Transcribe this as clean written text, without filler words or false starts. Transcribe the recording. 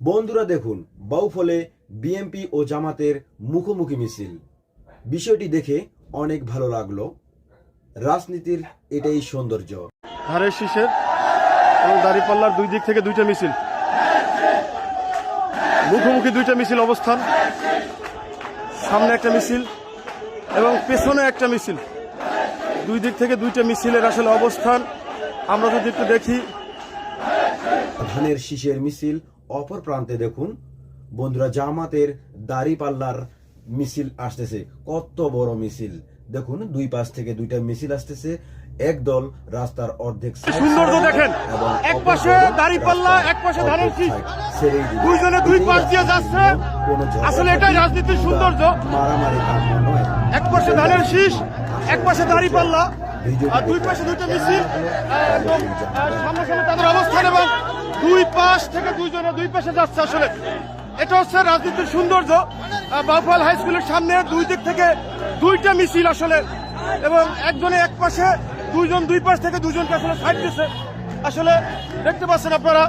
বন্ধুরা দেখুন, বাউফলে বিএনপি ও জামাতের মুখোমুখি মিছিল। বিষয়টি দেখে অনেক ভালো লাগলো। রাজনীতির এটাই সৌন্দর্য। ধানের শীষের এবং দাঁড়িপাল্লার দুই দিক থেকে দুইটা মিছিল, মুখোমুখি দুইটা মিছিল অবস্থান। সামনে একটা মিছিল এবং পেছনে একটা মিছিল, দুই দিক থেকে দুইটা মিছিলের আসলে অবস্থান আমরা যদি একটু দেখি। ধানের শীষের মিছিল অপর প্রান্তে দেখুন বন্ধুরা, জামাতের দাঁড়িপাল্লার মিছিল আসতেছে। কত বড় মিছিল দেখুন, দুই পাশ থেকে দুইটা মিছিল আসতেছে। একদল রাস্তার অর্ধেক সৌন্দর্য দেখেন, এক পাশে দাঁড়িপাল্লা, এক পাশে ধানের শীষ, দুইজনে দুই পাশ দিয়ে যাচ্ছে। আসলে এটাই রাজনীতির সৌন্দর্য। মারামারি নয়। এক পাশে ধানের শীষ, এক পাশে দাঁড়িপাল্লা, আর দুই পাশে দুইটা মিছিল এবং সামনাসামনি তাদের অবস্থান এবং দুই পাশ থেকে দুইজনে দুই পাশে যাচ্ছে। আসলে এটা হচ্ছে রাজনীতির সৌন্দর্য। বাউফল হাই স্কুলের সামনে দুই দিক থেকে দুইটা মিছিল আসলে, এবং একজনে এক পাশে, দুইজন দুই পাশ থেকে দুইজনকে আসলে সাইড দিচ্ছে। আসলে দেখতে পাচ্ছেন আপনারা।